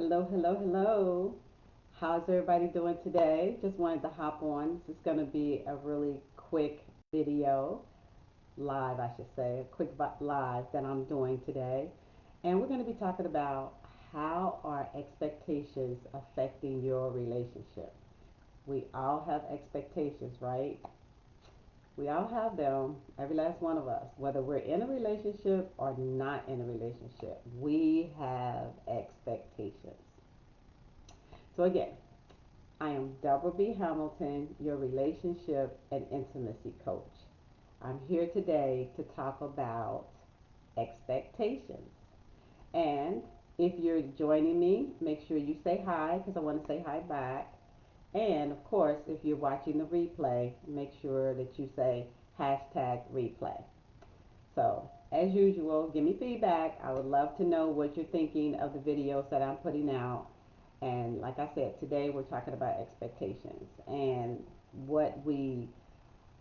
Hello, hello, hello. How's everybody doing today? Just wanted to hop on. This is going to be a really quick video, live, I should say, a quick live that I'm doing today. And we're going to be talking about how are expectations affecting your relationship. We all have expectations, right? We all have them, every last one of us, whether we're in a relationship or not in a relationship. We have expectations. So, again, I am Deborah B. Hamilton, your relationship and intimacy coach. I'm here today to talk about expectations. And if you're joining me, make sure you say hi because I want to say hi back. And of course, if you're watching the replay, make sure that you say hashtag replay. So, as usual, give me feedback. I would love to know what you're thinking of the videos that I'm putting out. And like I said, today we're talking about expectations and what we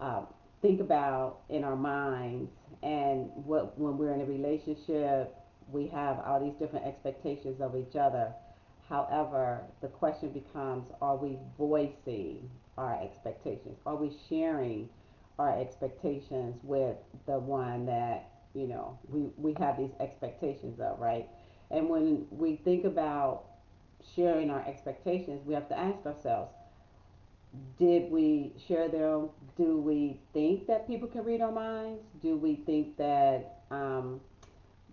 um, think about in our minds, and what when we're in a relationship, we have all these different expectations of each other. However, the question becomes, are we voicing our expectations? Are we sharing our expectations with the one that, we have these expectations of, right? And when we think about sharing our expectations, we have to ask ourselves, did we share them? Do we think that people can read our minds? Do we think that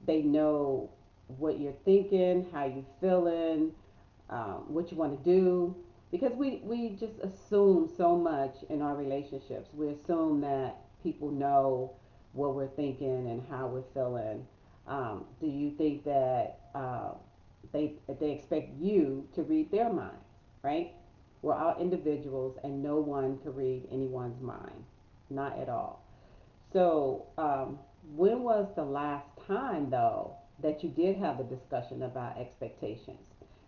they know what you're thinking, how you're feeling, what you want to do? Because we just assume so much in our relationships. We assume that people know what we're thinking and how we're feeling. Do you think that they expect you to read their minds, right? We're all individuals, and no one can read anyone's mind, not at all. So, when was the last time, though, that you did have a discussion about expectations?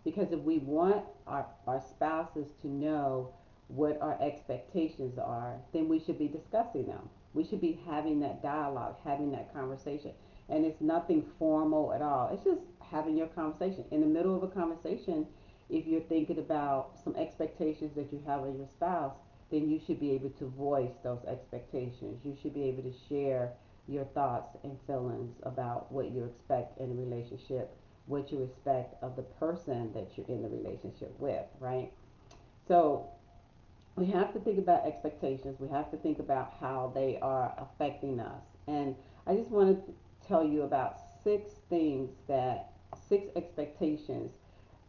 Because if we want our spouses to know what our expectations are, then we should be discussing them. We should be having that dialogue, having that conversation. And it's nothing formal at all. It's just having your conversation. In the middle of a conversation, if you're thinking about some expectations that you have of your spouse, then you should be able to voice those expectations. You should be able to share your thoughts and feelings about what you expect in a relationship, what you expect of the person that you're in the relationship with, right? So we have to think about expectations. We have to think about how they are affecting us. And I just want to tell you about six expectations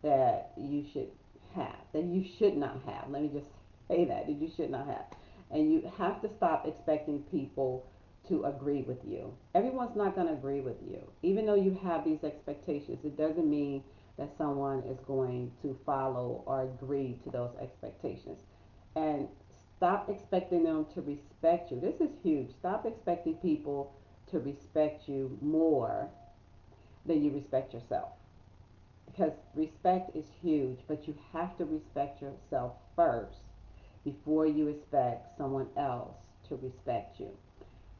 that you should that you should not have. Let me just say that you should not have. And you have to stop expecting people to agree with you. Everyone's not going to agree with you. Even though you have these expectations, it doesn't mean that someone is going to follow or agree to those expectations. And stop expecting them to respect you. This is huge. Stop expecting people to respect you more than you respect yourself, because respect is huge, but you have to respect yourself first before you expect someone else to respect you.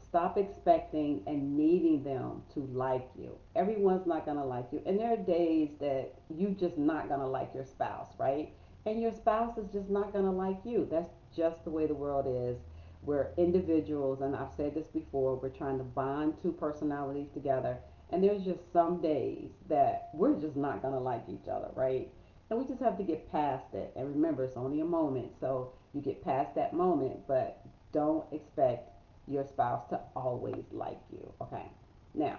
Stop expecting and needing them to like you. Everyone's not going to like you. And there are days that you just not going to like your spouse, right? And your spouse is just not going to like you. That's just the way the world is. We're individuals, and I've said this before, we're trying to bond two personalities together. And there's just some days that we're just not going to like each other, right? And we just have to get past it. And remember, it's only a moment. So you get past that moment, but don't expect your spouse to always like you. Okay. Now,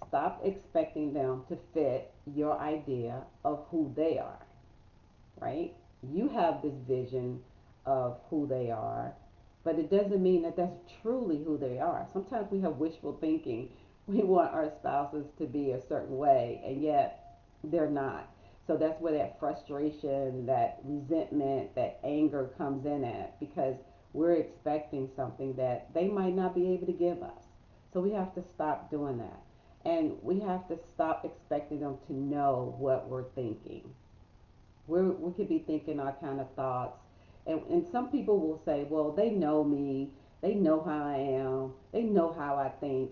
stop expecting them to fit your idea of who they are, right? You have this vision of who they are, but it doesn't mean that that's truly who they are. Sometimes we have wishful thinking. We want our spouses to be a certain way, and yet they're not. So that's where that frustration, that resentment, that anger comes in at, because we're expecting something that they might not be able to give us. So we have to stop doing that. And we have to stop expecting them to know what we're thinking. We could be thinking our kind of thoughts. And some people will say, well, they know me, they know how I am, they know how I think.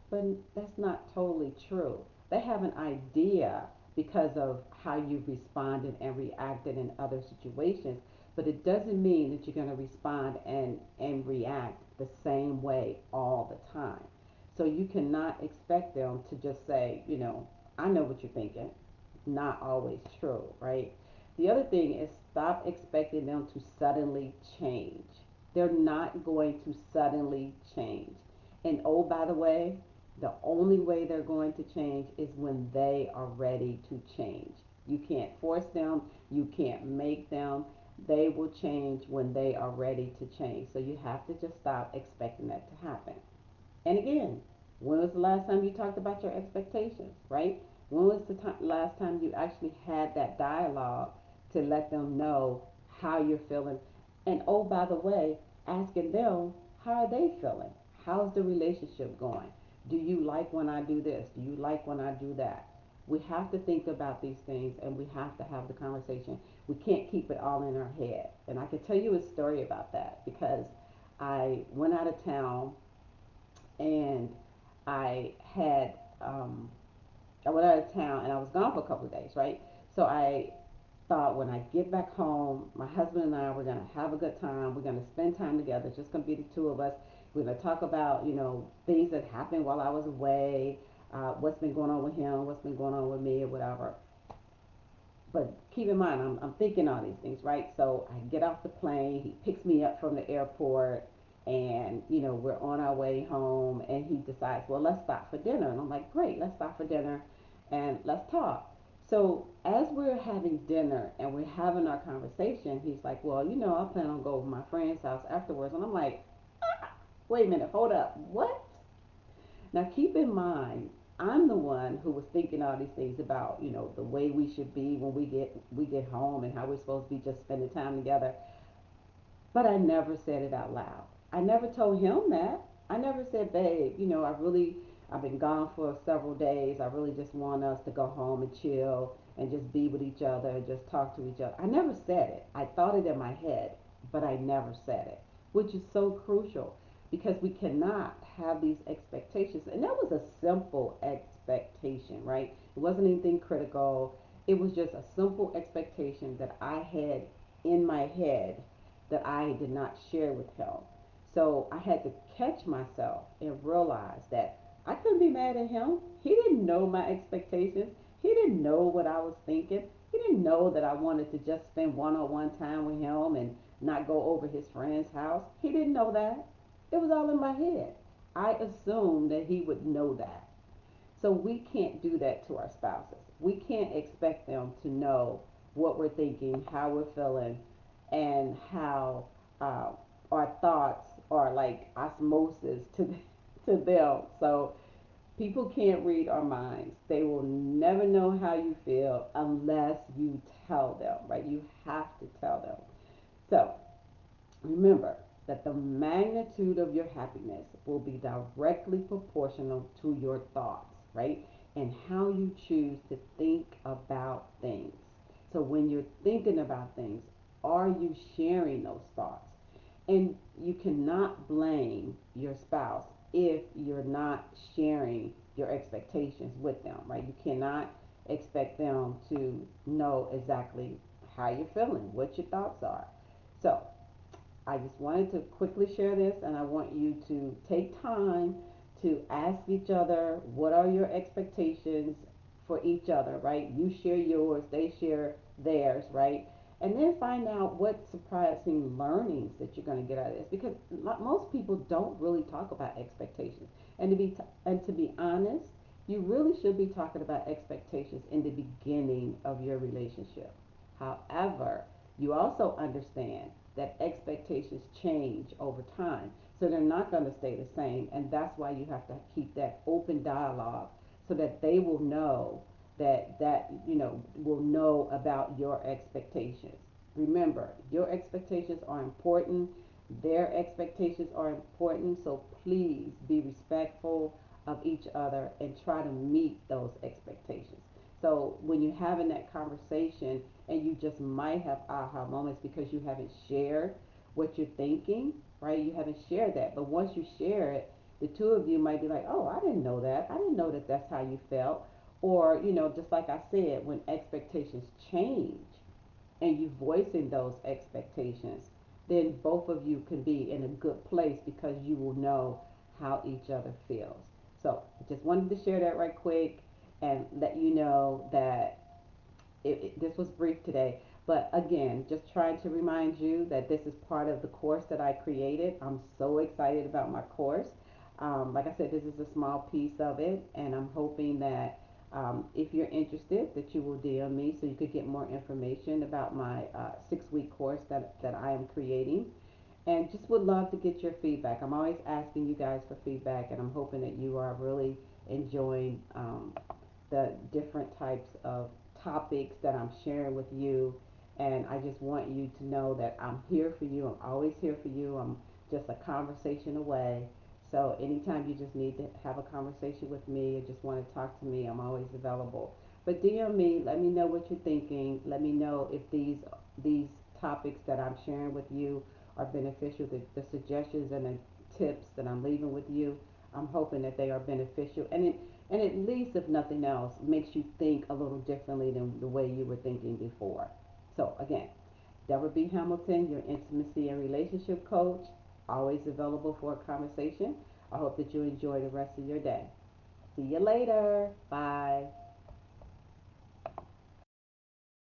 But that's not totally true. They have an idea, because of how you've responded and reacted in other situations. But it doesn't mean that you're going to respond and react the same way all the time. So you cannot expect them to just say, I know what you're thinking. Not always true, right? The other thing is stop expecting them to suddenly change. They're not going to suddenly change. And oh, by the way, the only way they're going to change is when they are ready to change. You can't force them, you can't make them. They will change when they are ready to change. So you have to just stop expecting that to happen. And again, when was the last time you talked about your expectations, right? When was the last time you actually had that dialogue to let them know how you're feeling? And oh, by the way, asking them, how are they feeling? How's the relationship going? Do you like when I do this? Do you like when I do that? We have to think about these things and we have to have the conversation. We can't keep it all in our head. And I can tell you a story about that because I went out of town and I had I went out of town and I was gone for a couple of days, right? So I thought when I get back home, my husband and I were gonna have a good time. We're gonna spend time together. It's just gonna be the two of us. We're gonna talk about things that happened while I was away, what's been going on with him, what's been going on with me, or whatever. But keep in mind, I'm thinking all these things, right? So I get off the plane, he picks me up from the airport, and we're on our way home, and he decides, well, let's stop for dinner. And I'm like, great, let's stop for dinner, and let's talk. So as we're having dinner and we're having our conversation, he's like, well, I plan on going to my friend's house afterwards. And I'm like, wait a minute, hold up, what? Now, keep in mind, I'm the one who was thinking all these things about, the way we should be when we get home and how we're supposed to be just spending time together. But I never said it out loud. I never told him that. I never said, babe, I've been gone for several days. I really just want us to go home and chill and just be with each other and just talk to each other. I never said it. I thought it in my head, but I never said it, which is so crucial because we cannot have these expectations. And that was a simple expectation, right? It wasn't anything critical. It was just a simple expectation that I had in my head that I did not share with him. So I had to catch myself and realize that I couldn't be mad at him. He didn't know my expectations. He didn't know what I was thinking. He didn't know that I wanted to just spend one on one time with him and not go over his friend's house. He didn't know that. It was all in my head. I assumed that he would know that. So we can't do that to our spouses. We can't expect them to know what we're thinking, how we're feeling, and how uh, our thoughts are like osmosis to them. So people can't read our minds. They will never know how you feel unless you tell them, right? You have to tell them. So remember that the magnitude of your happiness will be directly proportional to your thoughts, right? And how you choose to think about things. So when you're thinking about things, are you sharing those thoughts? And you cannot blame your spouse if you're not sharing your expectations with them, right? You cannot expect them to know exactly how you're feeling, what your thoughts are. So I just wanted to quickly share this, and I want you to take time to ask each other what are your expectations for each other, right? You share yours, they share theirs, right? And then find out what surprising learnings that you're going to get out of this, because most people don't really talk about expectations. And to be honest, you really should be talking about expectations in the beginning of your relationship. However, you also understand that expectations change over time. So they're not going to stay the same. And that's why you have to keep that open dialogue so that they will know will know about your expectations. Remember, your expectations are important. Their expectations are important. So please be respectful of each other and try to meet those expectations. So when you're having that conversation, and you just might have aha moments because you haven't shared what you're thinking, right? You haven't shared that. But once you share it, the two of you might be like, oh, I didn't know that. I didn't know that that's how you felt. Or, just like I said, when expectations change and you voicing those expectations, then both of you can be in a good place because you will know how each other feels. So just wanted to share that right quick and let you know that this was brief today, but again, just trying to remind you that this is part of the course that I created. I'm so excited about my course. Like I said, this is a small piece of it, and I'm hoping that if you're interested, that you will DM me so you could get more information about my 6-week course that I am creating. And just would love to get your feedback. I'm always asking you guys for feedback, and I'm hoping that you are really enjoying the different types of topics that I'm sharing with you. And I just want you to know that I'm here for you. I'm always here for you. I'm just a conversation away. So anytime you just need to have a conversation with me or just want to talk to me, I'm always available. But DM me, let me know what you're thinking. Let me know if these topics that I'm sharing with you are beneficial. The suggestions and the tips that I'm leaving with you, I'm hoping that they are beneficial. And at least, if nothing else, makes you think a little differently than the way you were thinking before. So, again, Deborah B. Hamilton, your intimacy and relationship coach, always available for a conversation. I hope that you enjoy the rest of your day. See you later. Bye.